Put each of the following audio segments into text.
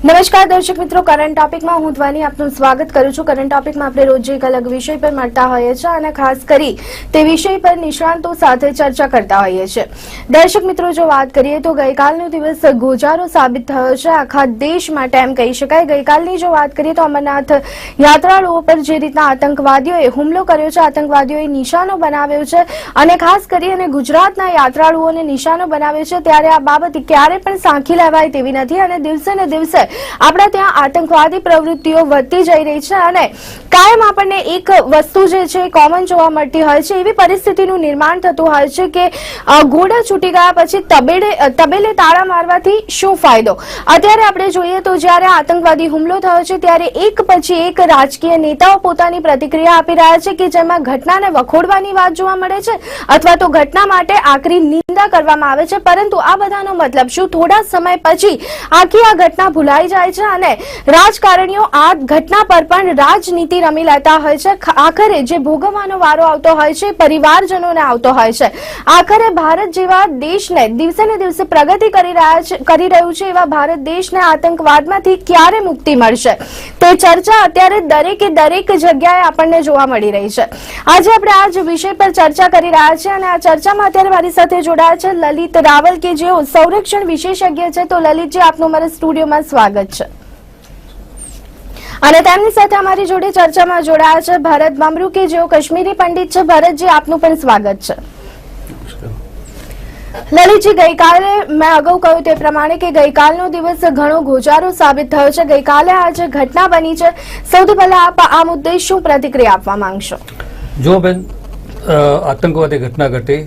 નમસ્કાર દર્શક મિત્રો, કરંટ ટોપિકમાં હું ધ્વની આપનું સ્વાગત કરું છું। કરંટ ટોપિકમાં આપણે રોજ એક અલગ વિષય પર મળતા હોઈએ છીએ અને ખાસ કરી તે વિષય પર નિષ્ણાંતો સાથે ચર્ચા કરતા હોઈએ છીએ। દર્શક મિત્રો, જો વાત કરીએ તો ગઈકાલનો દિવસ ગોજારો સાબિત થયો છે આખા દેશ માટે એમ કહી શકાય। ગઈકાલની જો વાત કરીએ તો અમરનાથ યાત્રાળુઓ પર જે રીતના આતંકવાદીઓએ હુમલો કર્યો છે, આતંકવાદીઓએ નિશાનો બનાવ્યો છે અને ખાસ કરીને ગુજરાતના યાત્રાળુઓને નિશાનો બનાવ્યો છે, ત્યારે આ બાબત ક્યારે પણ સાંખી લેવાય તેવી નથી અને દિવસે ને દિવસે આપણા ત્યાં આતંકવાદી પ્રવૃત્તિઓ વધતી જઈ રહી છે અને કાયમ આપણને એક વસ્તુ જે છે કોમન જોવા મળતી હોય છે। એવી પરિસ્થિતિનું નિર્માણ થતું હોય છે કે ઘોડા છૂટી ગયા પછી તબેલે તાળા મારવાથી શું ફાયદો। અત્યારે આપણે જોઈએ તો જ્યારે આતંકવાદી હુમલો થયો છે ત્યારે એક પછી એક રાજકીય નેતાઓ પોતાની પ્રતિક્રિયા આપી રહ્યા છે કે જેમાં ઘટનાને વખોડવાની વાત જોવા મળે છે અથવા તો ઘટના માટે આકરી નિંદા કરવામાં આવે છે, પરંતુ આ બધાનો મતલબ શું? થોડા સમય પછી આખી આ ઘટના ભૂલાઈ જાય છે અને રાજકારણીઓ આ ઘટના પર પણ રાજનીતિ રમી લેતા હોય છે। આખરે જે ભોગવવાનો વારો આવતો હોય છે પરિવારજનોને આવતો હોય છે। આખરે ભારત જેવા દેશને દિવસે ને દિવસે પ્રગતિ કરી રહ્યું છે એવા ભારત દેશને આતંકવાદમાંથી ક્યારે મુક્તિ મળશે તે ચર્ચા અત્યારે દરેક જગ્યાએ આપણને જોવા મળી રહી છે। આજે આપણે આ જ વિષય પર ચર્ચા કરી રહ્યા છીએ અને આ ચર્ચામાં અત્યારે મારી સાથે જોડાયા છે લલિત રાવલ કે જેઓ સંરક્ષણ વિશેષજ્ઞ છે। તો લલિતજી, આપનું મારા સ્ટુડિયોમાં સ્વાગત છે અને તેમની સાથે અમારી જોડે ચર્ચામાં જોડાયા છે ભરત બમરૂ કે જેઓ કાશ્મીરી પંડિત છે। ભરતજી, આપનું પણ સ્વાગત છે। લલિતજી, ગઈકાલે મેં અગાઉ કહ્યું તે પ્રમાણે કે ગઈકાલનો દિવસ ઘણો ગોજારો સાબિત થયો છે। ગઈકાલે આ જે ઘટના બની છે, સૌથી પહેલા આપ આ મુદ્દે શું પ્રતિક્રિયા આપવા માંગશો? જો બેન, આતંકવાદી ઘટના ઘટી,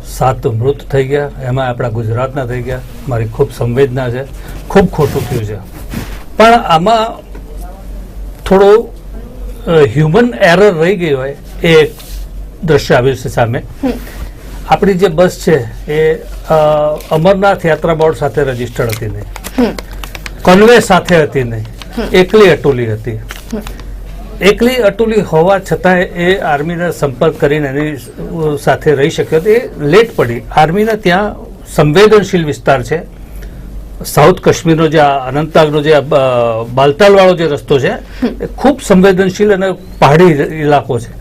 7 મૃત થઈ ગયા, એમાં આપણા ગુજરાતના થઈ ગયા। મારી ખૂબ સંવેદના છે, ખૂબ ખોટું થયું છે, પણ આમાં થોડું હ્યુમન એરર રહી ગઈ હોય એ એક દ્રશ્ય આવ્યું છે સામે। આપણી જે બસ છે એ અમરનાથ યાત્રા બોર્ડ સાથે રજીસ્ટર્ડ હતી નહીં, કન્વે સાથે હતી નહીં, એકલી અટુલી હતી। એકલી અટુલી હોવા છતાં એ આર્મીને સંપર્ક કરીને એની સાથે રહી શક્યો હતો। એ લેટ પડી। આર્મીને ત્યાં સંવેદનશીલ વિસ્તાર છે, સાઉથ કાશ્મીરનો જે અનંતનાગનો જે બાલતાલ વાળો જે રસ્તો છે એ ખૂબ સંવેદનશીલ અને પહાડી ઇલાકો છે।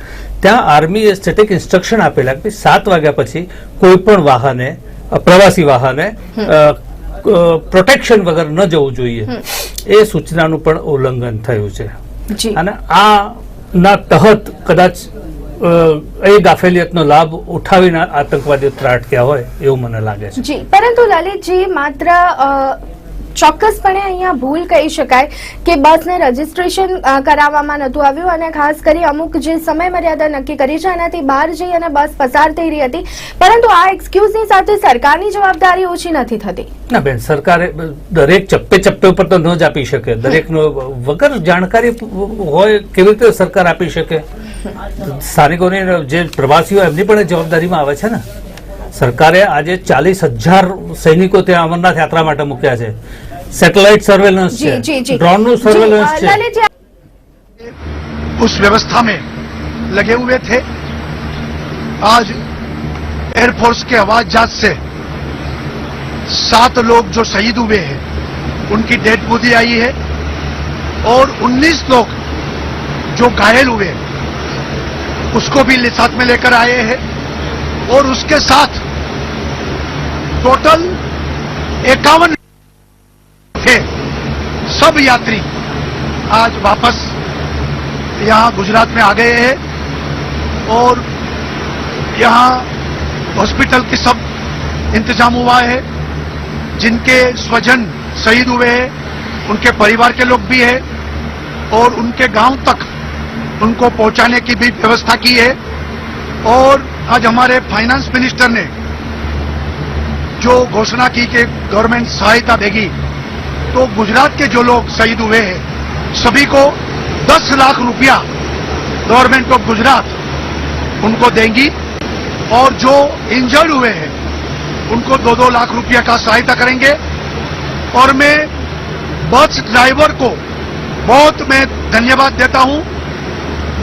ત્યાં આર્મીએ સ્ટેટિક ઇન્સ્ટ્રક્શન આપેલા કે 7 વાગ્યા પછી કોઈ પણ વાહને, પ્રવાસી વાહને પ્રોટેક્શન વગર ન જવું જોઈએ। એ સૂચનાનું પણ ઉલ્લંઘન થયું છે અને આ ના તહત કદાચ એ ગાફેલિયતનો લાભ ઉઠાવીને આતંકવાદીઓ ત્રાટક્યા હોય એવું મને લાગે છે। જી, પરંતુ લલિતજી, માત્ર ચોક્કસપણે અહીંયા ભૂલ કહી શકાય કે બસને રજીસ્ટ્રેશન કરાવવામાં નહોતું આવ્યું અને ખાસ કરી અમુક જે સમય મર્યાદા નક્કી કરી છે એનાથી બહાર જઈ અને બસ પસાર થઈ રહી હતી, પરંતુ આ એક્સક્યુઝની સાથે સરકારની જવાબદારી ઓછી નથી થતી? ના બેન, સરકારે દરેક ચપ્પે ઉપર તો ન જ આપી શકે। દરેકનો વગર જાણકારી હોય કેવી રીતે સરકાર આપી શકે? સ્થાનિકોની જે પ્રવાસીઓ એમની પણ જવાબદારીમાં આવે છે ને। સરકારે આજે 40,000 સૈનિકો ત્યાં અમરનાથ યાત્રા માટે મૂક્યા છે। सैटेलाइट सर्वेलेंस है, ड्रोन सर्वेलेंस है, उस व्यवस्था में लगे हुए थे। आज एयरफोर्स के हवाई जहाज से 7 लोग जो शहीद हुए हैं उनकी डेड बॉडी आई है और 19 लोग जो घायल हुए उसको भी साथ में लेकर आए हैं और उसके साथ टोटल 51 सब यात्री आज वापस यहाँ गुजरात में आ गए हैं और यहाँ हॉस्पिटल की सब इंतजाम हुआ है। जिनके स्वजन शहीद हुए हैं उनके परिवार के लोग भी हैं और उनके गांव तक उनको पहुंचाने की भी व्यवस्था की है। और आज हमारे फाइनेंस मिनिस्टर ने जो घोषणा की कि गवर्नमेंट सहायता देगी, तो गुजरात के जो लोग शहीद हुए हैं सभी को 10 लाख रुपया गवर्नमेंट ऑफ गुजरात उनको देंगी और जो इंजर्ड हुए हैं उनको 2-2 लाख रुपया का सहायता करेंगे। और मैं बस ड्राइवर को बहुत मैं धन्यवाद देता हूं।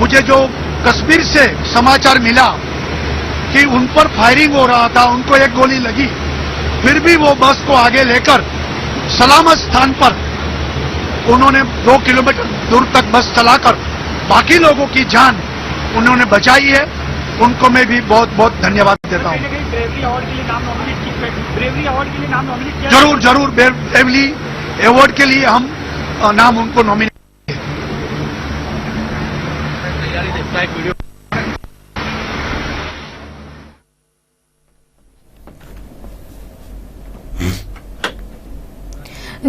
मुझे जो कश्मीर से समाचार मिला कि उन पर फायरिंग हो रहा था, उनको एक गोली लगी, फिर भी वो बस को आगे लेकर सलामत स्थान पर उन्होंने 2 किलोमीटर दूर तक बस चलाकर बाकी लोगों की जान उन्होंने बचाई है, उनको मैं भी बहुत बहुत धन्यवाद देता हूँ। ब्रेवरी अवार्ड के लिए नाम नॉमिनेट किया। जरूर जरूर ब्रेवरी अवार्ड के लिए हम नाम उनको नॉमिनेट।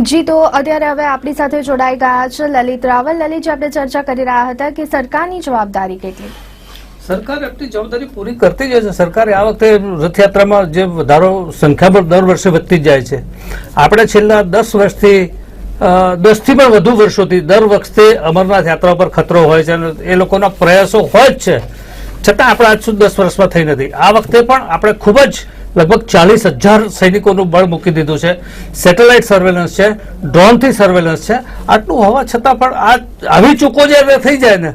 જી તો અત્યારે હવે આપણી સાથે જોડાઈ ગયા છે લલિત રાવલ. લલિતજી, આપણે ચર્ચા કરી રહ્યા હતા કે સરકારની જવાબદારી કેટલી? સરકાર આપણી જવાબદારી પૂરી કરતી જ છે. સરકારે આ વખતે રથયાત્રામાં જે વધારો સંખ્યામાં દર વર્ષે વધતી જ જાય છે. આપણે છેલ્લા 10 વર્ષથી 10 થી પણ વધુ વર્ષોથી દર વખતે અમરનાથ યાત્રા પર ખતરો હોય છે અને એ લોકોના પ્રયાસો હોય જ છે, છતાં આપણે આજ સુધી 10 વર્ષમાં થઈ નથી. આ વખતે પણ આપણે ખૂબ જ લગભગ 40,000 સૈનિકોનું બળ મૂકી દીધું છે. સેટેલાઇટ સર્વેલન્સ છે, ડ્રોનથી સર્વેલન્સ છે. આટલું હોવા છતાં પણ આવી ચૂકો જે થઈ જાય ને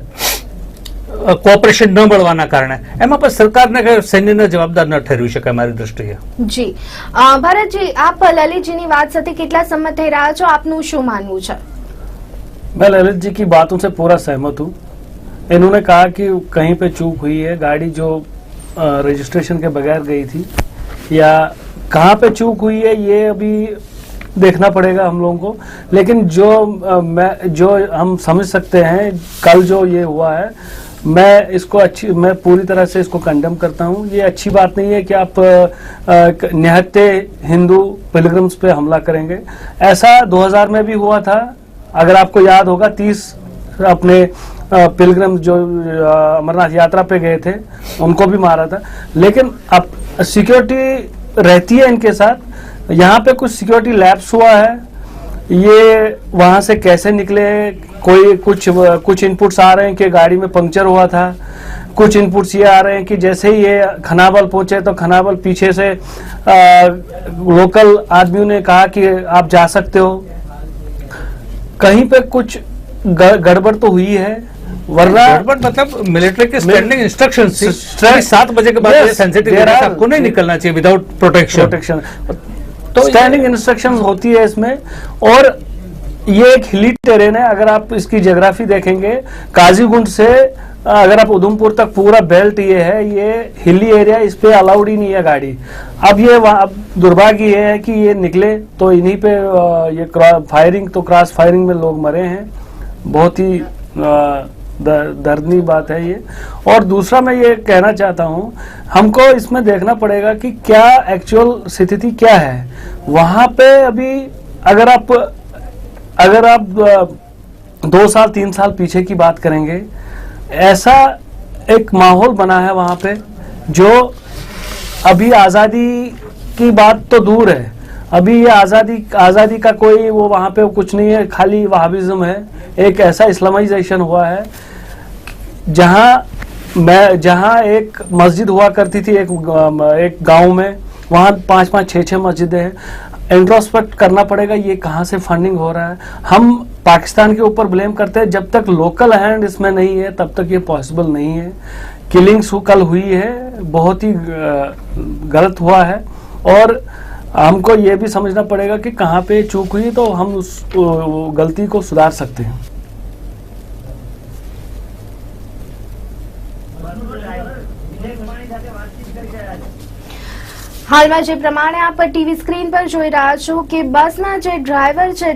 કોઓપરેશન ન મળવાના કારણે, એમાં પણ સરકારને સૈન્યને જવાબદાર ન ઠેરવી શકાય મારી દ્રષ્ટિએ. જી ભરતજી, આપ લલિતજીની વાત સાથે કેટલા સંમત થઈ રહ્યા છો? આપનું શું માનવું છે? मैं ललित जी की बातों से पूरा सहमत हूँ. इन्होंने कहा कि कहीं पे चूक हुई है, गाड़ी जो रजिस्ट्रेशन के बगैर गई थी, या कहाँ पे चूक हुई है ये अभी देखना पड़ेगा हम लोगों को. लेकिन जो हम समझ सकते हैं कल जो ये हुआ है, मैं पूरी तरह से इसको कंडेम करता हूँ. ये अच्छी बात नहीं है कि आप निहत्थे हिंदू पिलग्रिम्स पे हमला करेंगे. ऐसा 2000 में भी हुआ था, अगर आपको याद होगा. 30 अपने पिलग्रिम जो अमरनाथ यात्रा पे गए थे उनको भी मारा था. लेकिन अब सिक्योरिटी रहती है इनके साथ. यहाँ पे कुछ सिक्योरिटी लैप्स हुआ है, ये वहां से कैसे निकले? कुछ इनपुट्स आ रहे हैं कि गाड़ी में पंक्चर हुआ था. कुछ इनपुट्स ये आ रहे हैं कि जैसे ही ये खनाबल पहुंचे तो खनाबल पीछे से लोकल आदमियों ने कहा कि आप जा सकते हो. कहीं पे कुछ गड़बड़ तो हुई है, वरना गड़बड़ मतलब मिलिट्री के स्टैंडिंग इंस्ट्रक्शन 7 बजे के बाद सेंसिटिव एरिया से आपको नहीं निकलना चाहिए विदाउट प्रोटेक्शन. तो स्टैंडिंग इंस्ट्रक्शंस होती है इसमें. और ये एक हिली टेरेन है. अगर आप इसकी ज्योग्राफी देखेंगे, काजीगुंड से अगर आप उधमपुर तक पूरा बेल्ट ये है, ये हिली एरिया, इस पे अलाउड ही नहीं है गाड़ी. अब दुर्भाग्य ये है कि ये निकले तो इन्हीं पे ये क्रॉस फायरिंग में लोग मरे हैं. बहुत ही दर्दनी बात है ये. और दूसरा मैं ये कहना चाहता हूँ, हमको इसमें देखना पड़ेगा कि क्या एक्चुअल स्थिति क्या है वहां पे. अभी अगर आप 2 साल 3 साल पीछे की बात करेंगे, ऐसा एक माहौल बना है वहां पे जो अभी आजादी की बात तो दूर है. अभी ये आजादी का कोई वो वहां पे कुछ नहीं है, खाली वहाबिज्म है. एक ऐसा इस्लामाइजेशन हुआ है जहां एक मस्जिद हुआ करती थी एक गांव में, वहां 5-5 6-6 मस्जिदें हैं. इंट्रोस्पेक्ट करना पड़ेगा ये कहां से फंडिंग हो रहा है. हम पाकिस्तान के ऊपर ब्लेम करते हैं, जब तक लोकल हैंड इसमें नहीं है तब तक ये पॉसिबल नहीं है. किलिंग्स कल हुई है, बहुत ही गलत हुआ है. और हमको ये भी समझना पड़ेगा कि कहाँ पे चूक हुई तो हम उस गलती को सुधार सकते हैं. હાલમાં જે પ્રમાણે આપ ટીવી સ્ક્રીન પર જોઈ રહ્યા છો કે બસના જે ડ્રાઈવર છે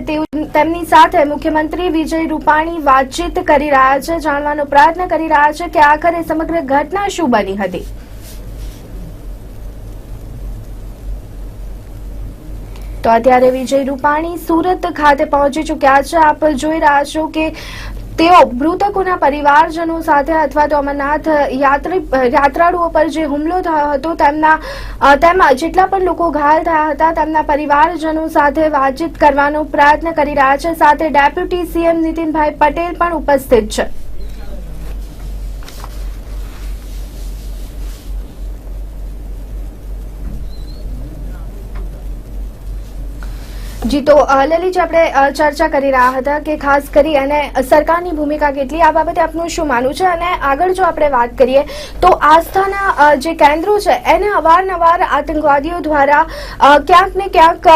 તેમની સાથે મુખ્યમંત્રી વિજય રૂપાણી વાતચીત કરી રહ્યા છે, જાણવાનો પ્રયત્ન કરી રહ્યા છે કે આખરે સમગ્ર ઘટના શું બની હતી. તો અત્યારે વિજય રૂપાણી સુરત ખાતે પહોંચી ચૂક્યા છે. આપ જોઈ રહ્યા છો કે તેઓ મૃતકોના પરિવારજનો સાથે અથવા તો અમરનાથ યાત્રાળુઓ પર જે હુમલો થયો હતો તેમાં જેટલા પણ લોકો ઘાયલ થયા હતા તેમના પરિવારજનો સાથે વાતચીત કરવાનો પ્રયત્ન કરી રહ્યા છે. સાથે ડેપ્યુટી સીએમ નીતિનભાઈ પટેલ પણ ઉપસ્થિત છે. જી, તો લલિતજી, આપણે ચર્ચા કરી રહ્યા હતા કે ખાસ કરી અને સરકારની ભૂમિકા કેટલી, આ બાબતે આપનું શું માનવું છે? અને આગળ જો આપણે વાત કરીએ તો આસ્થાના જે કેન્દ્રો છે એને અવારનવાર આતંકવાદીઓ દ્વારા ક્યાંક ને ક્યાંક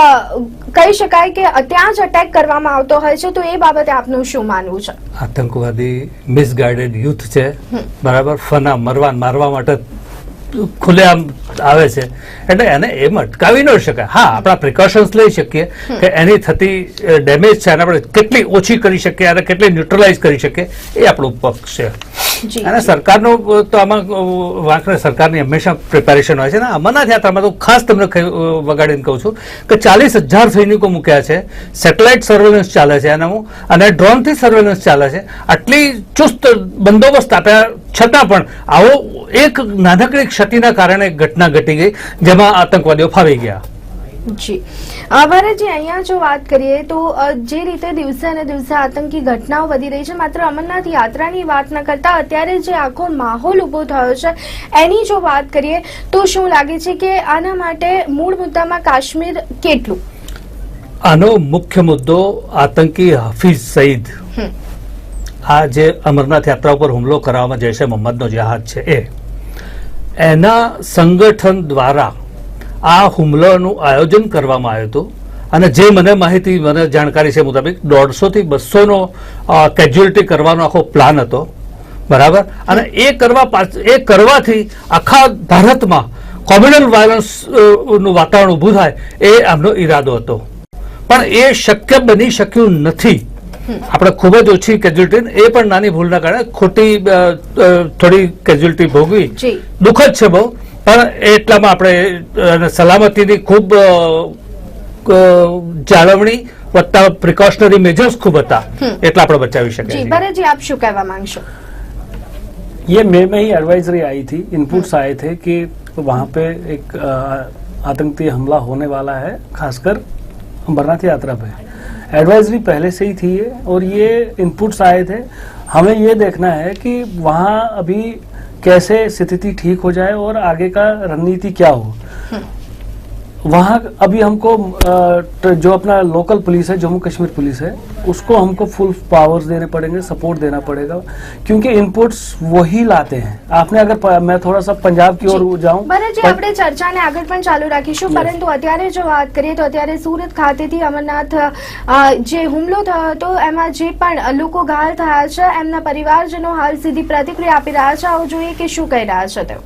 કહી શકાય કે ત્યાં જ અટેક કરવામાં આવતો હોય છે, તો એ બાબતે આપનું શું માનવું છે? આતંકવાદી મિસગાઈડેડ યુથ છે, બરાબર, ફના મારવા માટે ખુલ્લેઆમ આવે છે, એટલે એને એમ અટકાવી ન શકાય. હા, આપણા પ્રિકોશન્સ લઈ શકીએ કે એની થતી ડેમેજ છે એને આપણે કેટલી ઓછી કરી શકીએ અને કેટલી ન્યુટ્રલાઇઝ કરી શકીએ, એ આપણું પક્ષ છે. અને સરકારનો તો આમાં વાંક નહીં, સરકારની હંમેશા પ્રિપેરેશન હોય છે ને. અમરનાથ યાત્રામાં તો ખાસ તમને વગાડીને કહું છું કે 40,000 સૈનિકો મૂક્યા છે, સેટેલાઇટ સર્વેલન્સ ચાલે છે એનામાં, અને ડ્રોનથી સર્વેલન્સ ચાલે છે. આટલી ચુસ્ત બંદોબસ્ત આપ્યા છતાં પણ આવો એક નાનકડી ક્ષતિના કારણે ઘટના ઘટી ગઈ જેમાં આતંકવાદીઓ ફાવી ગયા. જી, ભરતજી, અહીંયા જો વાત કરીએ તો જે રીતે દિવસે અને દિવસે આતંકી ઘટનાઓ વધી રહી છે, માત્ર અમરનાથ યાત્રાની વાત ન કરતા અત્યારે જે આખો માહોલ ઉભો થયો છે એની જો વાત કરીએ તો શું લાગે છે કે આના માટે મૂળ મુદ્દામાં કાશ્મીર કેટલું? આનો મુખ્ય મુદ્દો આતંકી હાફિઝ સઈદ, આ જે અમરનાથ યાત્રા ઉપર હુમલો કરવામાં જૈશ એ મોહમ્મદનો જહાજ છે એના સંગઠન દ્વારા આ હુમલાનું આયોજન કરવામાં આવ્યું હતું. અને જે મને જાણકારી છે મુતાબિક 150 થી 200 કેજ્યુઅલિટી કરવાનો આખો પ્લાન હતો, બરાબર. અને એ કરવાથી આખા ભારતમાં કોમ્યુનલ વાયલન્સ નું વાતાવરણ ઊભું થાય એ આમનો ઈરાદો હતો, પણ એ શક્ય બની શક્યું નથી. આપણે ખૂબ જ ઓછી કેજ્યુઅલિટી, એ પણ નાની ભૂલના કારણે ખોટી થોડી કેજ્યુઅલિટી ભોગવી, દુઃખદ છે બહુ, પણ એટલામાં આપણે સલામતીની ખૂબ જાળવણી વત્તા પ્રિકોશનરી મેજર્સ ખૂબ હતા, એટલા આપણે બચાવી શકીએ. ભરતજી, આપ શું કહેવા માંગશો? ये मई में ही एडवाइजरी आई थी, इनपुट्स आए थे कि वहाँ पे एक आतंकी हमला होने वाला है, खासकर अमरनाथ यात्रा पे. एडवाइजरी पहले से ही थी ये, और ये इनपुट्स आए थे. हमें ये देखना है कि वहाँ अभी कैसे स्थिति ठीक हो जाए और आगे का रणनीति क्या हो. वहाँ अभी हमको जो अपना लोकल पुलिस है, जम्मू कश्मीर पुलिस है, उसको हमको फुल पावर्स देने पड़ेंगे, सपोर्ट देना पड़ेगा, क्योंकि इनपुट्स वही लाते हैं. आपने अगर मैं थोड़ा सा पंजाब की ओर जाऊं, ભરતજી, આપણે ચર્ચાને આગળ પણ ચાલુ રાખીશું, પરંતુ અત્યારે જો વાત કરીએ તો અત્યારે સુરત ખાતેથી અમરનાથ જે હુમલો થયો હતો એમાં જે પણ લોકો ઘાયલ થયા છે એમના પરિવારજનો હાલ સીધી પ્રતિક્રિયા આપી રહ્યા છે. આવો જોઈએ કે શું કહી રહ્યા છે તેઓ.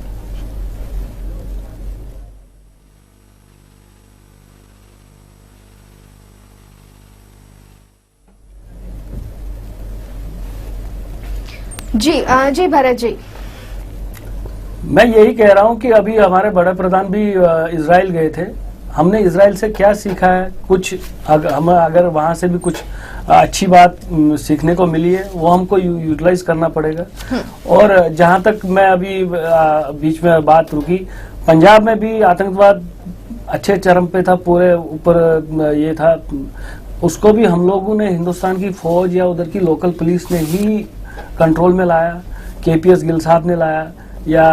जी, जी भरत जी, मैं यही कह रहा हूं कि अभी हमारे बड़े प्रधान भी इजराइल गए थे. हमने इजराइल से क्या सीखा है, कुछ हम अगर वहां से भी कुछ अच्छी बात सीखने को मिली है वो हमको यूटिलाइज करना पड़ेगा. और जहां तक मैं अभी बीच में बात रुकी, पंजाब में भी आतंकवाद अच्छे चरम पे था, पूरे ऊपर ये था, उसको भी हम लोगों ने, हिंदुस्तान की फौज या उधर की लोकल पुलिस ने ही कंट्रोल में लाया. केपीएस गिल साहब ने लाया, या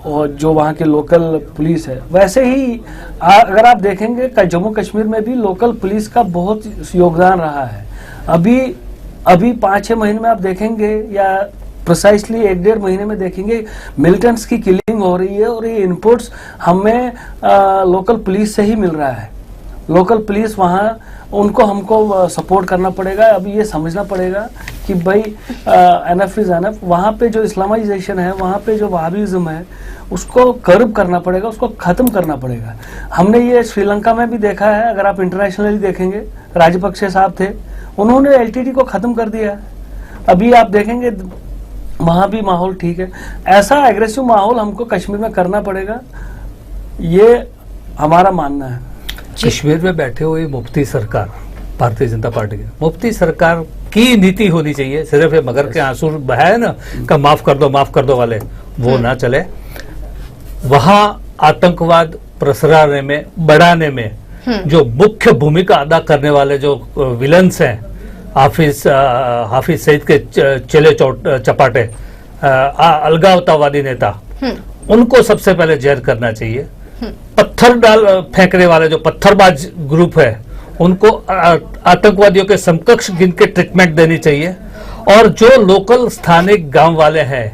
और जो वहाँ के लोकल पुलिस है. वैसे ही अगर आप देखेंगे कि जम्मू कश्मीर में भी लोकल पुलिस का बहुत योगदान रहा है. अभी 5-6 महीने में आप देखेंगे, या प्रिसाइसली 1-1.5 महीने में देखेंगे, मिलिटेंट्स की किलिंग हो रही है, और ये इनपुट्स हमें लोकल पुलिस से ही मिल रहा है. लोकल पुलिस वहाँ, उनको हमको सपोर्ट करना पड़ेगा. अभी ये समझना पड़ेगा कि भाई एनएफ इज एनएफ. वहाँ पे जो इस्लामाइजेशन है, वहाँ पे जो वहाबिज्म है, उसको कर्ब करना पड़ेगा, उसको खत्म करना पड़ेगा. हमने ये श्रीलंका में भी देखा है. अगर आप इंटरनेशनली देखेंगे, राजपक्षे साहब थे, उन्होंने एलटीटी को खत्म कर दिया. अभी आप देखेंगे वहाँ भी माहौल ठीक है. ऐसा एग्रेसिव माहौल हमको कश्मीर में करना पड़ेगा, ये हमारा मानना है. कश्मीर में बैठे हुए मुफ्ती सरकार, भारतीय जनता पार्टी की मुफ्ती सरकार की नीति होनी चाहिए. सिर्फ ये मगर के आंसू बहाए ना कि माफ कर दो वाले, वो ना चले. वहां आतंकवाद प्रसराने में, बढ़ाने में जो मुख्य भूमिका अदा करने वाले जो विलन्स हैं, हाफिज सईद के चले चपाटे, अलगावतावादी नेता, उनको सबसे पहले जेल करना चाहिए. पत्थर फेंकने वाले जो पत्थरबाज ग्रुप है उनको आतंकवादियों के समकक्ष गिन के ट्रीटमेंट देनी चाहिए। और जो लोकल स्थानिक गांव वाले हैं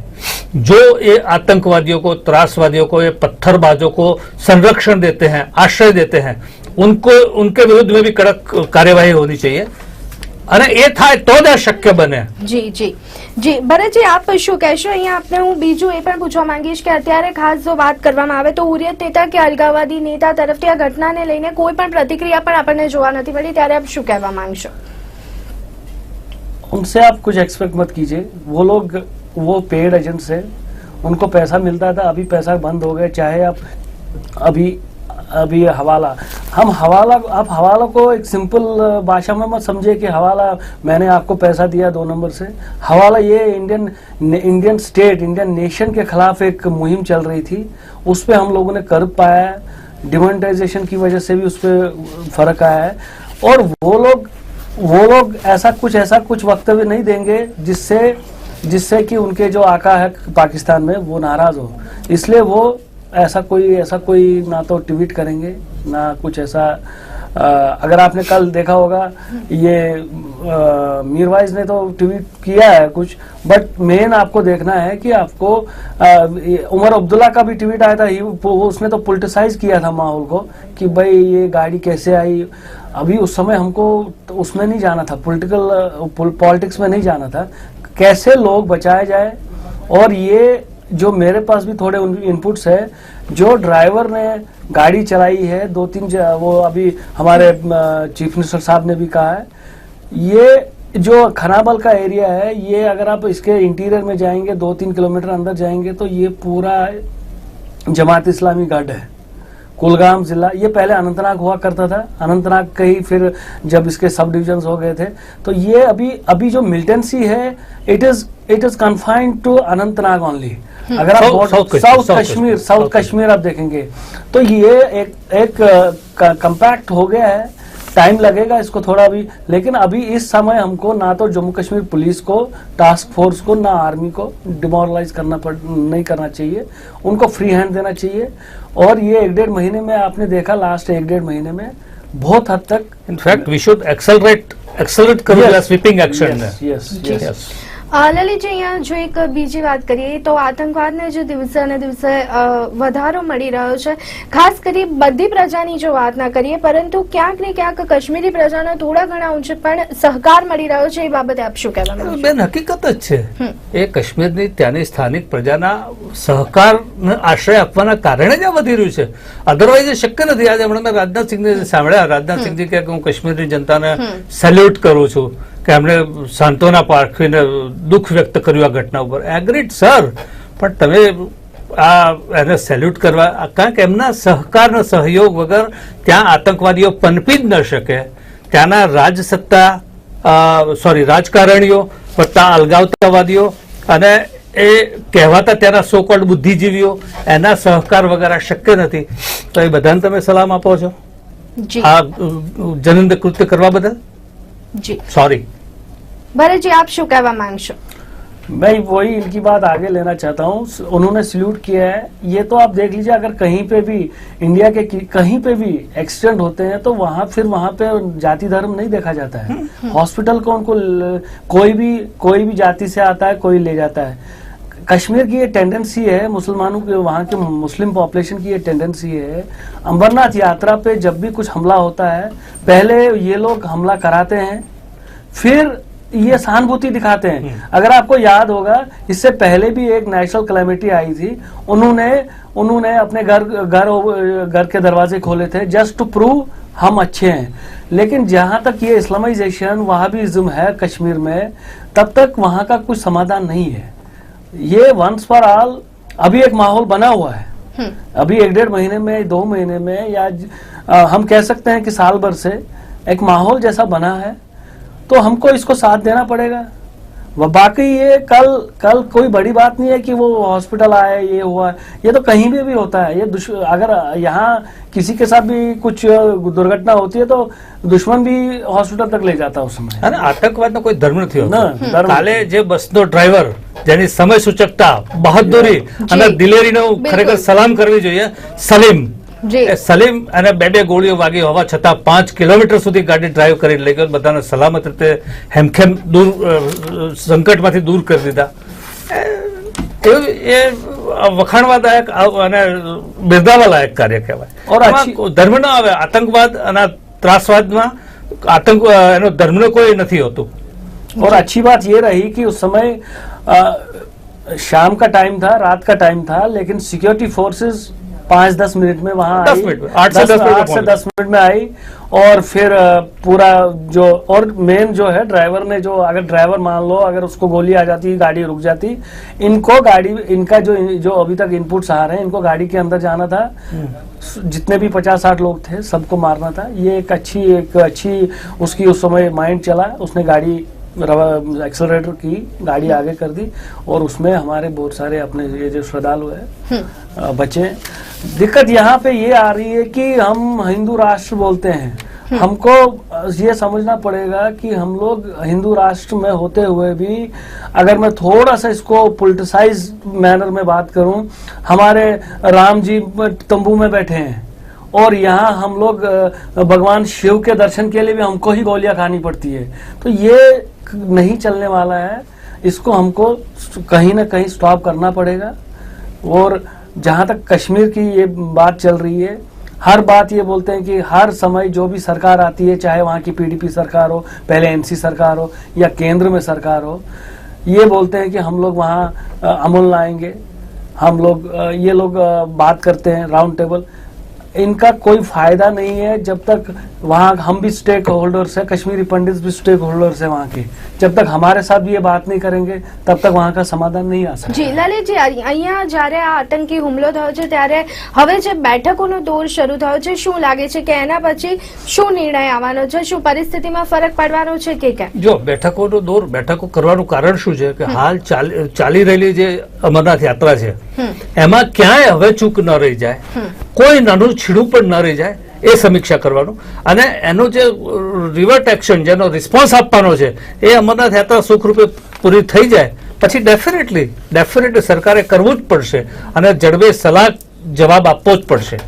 जो ये आतंकवादियों को, त्रासवादियों को, ये पत्थरबाजों को संरक्षण देते हैं, आश्रय देते हैं, उनको उनके विरुद्ध में भी कड़क कार्यवाही होनी चाहिए। અને એ થાય તો જ આ શક્ય બને। જી જી જી ભરતજી, આપ શું કહેશો? અહીંયા આપણે હું બીજું એ પણ પૂછવા માંગીશ કે અત્યારે ખાસ જો વાત કરવામાં આવે તો હુરિયત નેતા કે અલગાવવાદી નેતા તરફથી આ ઘટનાને લઈને કોઈ પણ પ્રતિક્રિયા પણ આપણને જોવા નથી મળી, ત્યારે આપ શું કહેવા માંગશો? उनसे आप कुछ एक्सपेक्ट मत कीजिए। वो लोग वो पेड एजेंट्स है, उनको पैसा मिलता था, अभी पैसा बंद हो गया। चाहे आप अभी हवाला, हम हवाला, आप हवाला को एक सिंपल भाषा में मत समझिए कि हवाला मैंने आपको पैसा दिया 2 नंबर से। हवाला ये इंडियन स्टेट, इंडियन नेशन के खिलाफ एक मुहिम चल रही थी, उस पे हम लोगों ने कर पाया। डिमोनेटाइजेशन की वजह से भी उस पर फर्क आया है। और वो लोग ऐसा कुछ वक्तव्य नहीं देंगे जिससे कि उनके जो आका है पाकिस्तान में वो नाराज हो। इसलिए वो ऐसा कोई ना तो ट्वीट करेंगे ना कुछ ऐसा। अगर आपने कल देखा होगा ये मीरवाइज ने तो ट्वीट किया है कुछ, बट मेन आपको देखना है कि आपको उमर अब्दुल्ला का भी ट्वीट आया था, उसने तो पोलिटिसाइज किया था माहौल को कि भाई ये गाड़ी कैसे आई। अभी उस समय हमको उसमें नहीं जाना था, पॉलिटिक्स में नहीं जाना था, कैसे लोग बचाए जाए। और ये जो मेरे पास भी थोड़े इनपुट्स है, जो ड्राइवर ने गाड़ी चलाई है 2-3, वो अभी हमारे चीफ मिनिस्टर साहब ने भी कहा है, ये जो खनाबल का एरिया है, ये अगर आप इसके इंटीरियर में जाएंगे 2-3 किलोमीटर अंदर जाएंगे तो ये पूरा जमात इस्लामी गढ़ है। कुलगाम जिला, ये पहले अनंतनाग हुआ करता था, अनंतनाग के ही फिर जब इसके सब डिविजन्स हो गए थे, तो ये अभी जो मिलिटेंसी है it is confined to Anantnag only. अगर आप साउथ कश्मीर आप देखेंगे तो ये एक कंपैक्ट हो गया है। टाइम लगेगा इसको थोड़ा भी, लेकिन अभी इस समय हमको ना तो जम्मू कश्मीर पुलिस को, टास्क फोर्स को, ना आर्मी को डिमोरलाइज नहीं करना चाहिए, उनको फ्री हैंड देना चाहिए। और ये 1-1.5 महीने में आपने देखा, लास्ट 1-1.5 महीने में बहुत हद तक, इनफैक्ट वी शुड एक्सेलरेट करो स्वीपिंग एक्शन। यस લલિતજી, અહીંયા જો એક બીજી વાત કરીએ તો આતંકવાદને જે દિવસે ને દિવસે વધારો મળી રહ્યો છે, ખાસ કરી બધી પ્રજાની જો વાત ના કરીએ, પરંતુ ક્યાંક ને ક્યાંક કાશ્મીરી પ્રજાને થોડા ઘણા ઊંચે પણ સહકાર મળી રહ્યો છે, એ બાબતે આપ શું કહેવા માંગો છો? બેન, હકીકત જ છે એ કાશ્મીરની ત્યાંની સ્થાનિક પ્રજાના સહકાર આશ્રય આપવાના કારણે જ આ વધી રહ્યું છે, અધરવાઇઝ એ શક્ય નથી। આજે હમણાં મેં રાજનાથસિંહને સાંભળ્યા, રાજનાથસિંહજી કહે કે હું કાશ્મીરની જનતાને સેલ્યુટ કરું છું કે એમણે સાંત્વના પાઠવીને દુઃખ વ્યક્ત કર્યું આ ઘટના ઉપર। એગ્રીડ સર, પણ તમે આ એને સેલ્યુટ કરવા, કારણ કે એમના સહકાર સહયોગ વગર ત્યાં આતંકવાદીઓ પનપી જ ન શકે। ત્યાંના રાજકારણીઓ વત્તા અલગાવતાવાદીઓ અને એ કહેવાતા ત્યાંના સો કોલ્ડ બુદ્ધિજીવીઓ, એના સહકાર વગર આ શક્ય નથી। તો એ બધાને તમે સલામ આપો છો આ જનંદ કૃત્ય કરવા બદલ? जी सॉरी भरत जी, आप शू कहवा मांगशो? मैं वही इनकी बात आगे लेना चाहता हूँ। उन्होंने सल्यूट किया है, ये तो आप देख लीजिए, अगर कहीं पे भी इंडिया के कहीं पे भी एक्सीडेंट होते हैं तो वहाँ पे जाति धर्म नहीं देखा जाता है। हॉस्पिटल को उनको कोई भी जाति से आता है, कोई ले जाता है। कश्मीर की ये टेंडेंसी है, मुसलमानों के, वहाँ के मुस्लिम पॉपुलेशन की ये टेंडेंसी है। अमरनाथ यात्रा पे जब भी कुछ हमला होता है, पहले ये लोग हमला कराते हैं, फिर ये सहानुभूति दिखाते हैं। अगर आपको याद होगा, इससे पहले भी एक नेशनल कैलेमिटी आई थी, उन्होंने अपने घर के दरवाजे खोले थे जस्ट टू प्रूव हम अच्छे हैं। लेकिन जहां तक ये इस्लामाइजेशन, वहाबिज्म है कश्मीर में, तब तक वहां का कुछ समाधान नहीं है। ये वंस फॉर ऑल अभी एक माहौल बना हुआ है, अभी 1-1.5 महीने में, 2 महीने में, या हम कह सकते हैं कि साल भर से एक माहौल जैसा बना है, तो हमको इसको साथ देना पड़ेगा। बाकी ये कल कोई बड़ी बात नहीं है कि वो हॉस्पिटल आए, ये हुआ, ये तो कहीं भी होता है। ये अगर यहाँ किसी के साथ भी कुछ दुर्घटना होती है तो दुश्मन भी हॉस्पिटल तक ले जाता है उस समय। અને આતંકવાદનો કોઈ ધર્મ નથી હોતો। કાલે જે બસનો ડ્રાઈવર, જેની સમય સૂચકતા, બહાદુરી અને દિલેરીનો ખરેખર સલામ કરવી જોઈએ, સલીમ, જી. એ સલીમ અને બે ગોળીઓ વાગી હોવા છતાં 5 કિલોમીટર સુધી ગાડી ડ્રાઈવ કરી લઈ ગયો, બધાને સલામત રીતે હેમખેમ દૂર સંકટમાંથી દૂર કરી દીધા. એ વખાણવાદાયક અને બિરદાવા લાયક કાર્ય કહેવાય. और ધર્મ ન આવે, આતંકવાદ અને ત્રાસવાદમાં એનો ધર્મનો કોઈ નથી હોતું. और अच्छी बात ये रही कि उस समय शाम का टाइम था, रात का टाइम था, लेकिन सिक्योरिटी फोर्सेस 5-10 मिनट में वहां 10 मिनट में, 8 से 10 मिनट में 8 से 10 मिनट में आई. और फिर पूरा जो और मेन जो है ड्राइवर ने, जो अगर ड्राइवर मान लो अगर उसको गोली आ जाती, गाड़ी रुक जाती, इनका जो अभी तक इनपुट्स आ रहे हैं, इनको गाड़ी के अंदर जाना था, जितने भी 50-60 लोग थे सबको मारना था. ये एक अच्छी उसकी उस समय माइंड चला. उसने गाड़ी एक्सेलरेटर की, गाड़ी आगे कर दी और उसमें हमारे बहुत सारे अपने ये जो श्रद्धालु है बचे. दिक्कत यहाँ पे ये आ रही है कि हम हिंदू राष्ट्र बोलते हैं, हमको ये समझना पड़ेगा कि हम लोग हिंदू राष्ट्र में होते हुए भी, अगर मैं थोड़ा सा इसको पॉलिटिसाइज मैनर में बात करूं, हमारे राम जी तंबू में बैठे हैं और यहाँ हम लोग भगवान शिव के दर्शन के लिए भी हमको ही गोलियां खानी पड़ती है. तो ये नहीं चलने वाला है. इसको हमको कहीं ना कहीं स्टॉप करना पड़ेगा. और जहां तक कश्मीर की ये बात चल रही है, हर बात ये बोलते हैं कि हर समय जो भी सरकार आती है, चाहे वहां की पीडीपी सरकार हो, पहले एनसी सरकार हो या केंद्र में सरकार हो, ये बोलते हैं कि हम लोग वहां अमल लाएंगे, हम लोग ये लोग बात करते हैं राउंड टेबल. इनका कोई फायदा नहीं है जब तक वहाँ हम भी स्टेक होल्डर्स है, कश्मीरी पंडित भी स्टेक होल्डर्स है वहाँ के. जब तक हमारे साथ भी ये बात नहीं करेंगे तब तक वहाँ का समाधान नहीं आ सकता. જી લલિતજી, અહીંયા જ્યારે આ આતંકી હુમલો થયો છે ત્યારે હવે જે બેઠકોનો દોર શરૂ થયો છે, શું લાગે છે કે એના પછી શું નિર્ણય આવવાનો છે? શું પરિસ્થિતિમાં ફરક પડવાનો છે કે કેમ? જો બેઠકો કરવાનું કારણ શું છે કે હાલ ચાલી રહેલી જે અમરનાથ યાત્રા છે એમાં ક્યાંય હવે ચૂક ન રહી જાય, કોઈ નાનું છીણું પણ ન રહી જાય, એ સમીક્ષા કરવાનું. અને એનો જે રિવર્ટ એક્શન, જેનો રિસ્પોન્સ આપવાનો છે, એ અમરનાથ યાત્રા સુખરૂપે પૂરી થઈ જાય પછી ડેફિનેટલી સરકારે કરવું જ પડશે અને જડબે સલાહ જવાબ આપવો જ પડશે.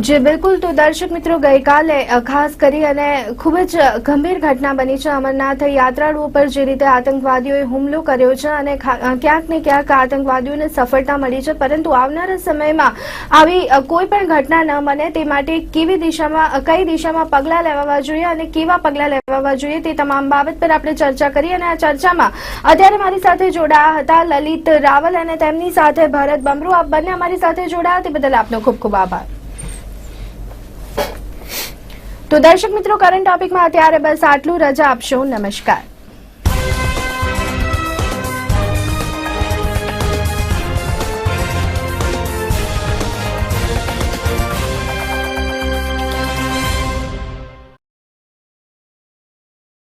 જી બિલકુલ. તો દર્શક મિત્રો, ગઈકાલે ખાસ કરી અને ખૂબ જ ગંભીર ઘટના બની છે. અમરનાથ યાત્રાળુઓ પર જે રીતે આતંકવાદીઓએ હુમલો કર્યો છે અને ક્યાંક ને ક્યાંક આતંકવાદીઓને સફળતા મળી છે, પરંતુ આવનારા સમયમાં આવી કોઈ પણ ઘટના ન બને તે માટે કઈ દિશામાં પગલાં લેવા જોઈએ અને કેવા પગલાં લેવા જોઈએ તે તમામ બાબત પર આપણે ચર્ચા કરી. અને આ ચર્ચામાં અત્યારે મારી સાથે જોડાયા હતા લલિત રાવલ અને તેમની સાથે ભરત બમરૂ. આપ બંને અમારી સાથે જોડાયા તે બદલ આપનો ખૂબ ખૂબ આભાર. તો દર્શક મિત્રો, કરંટ ટોપિકમાં અત્યારે બસ આટલું. રજા આપશો. નમસ્કાર.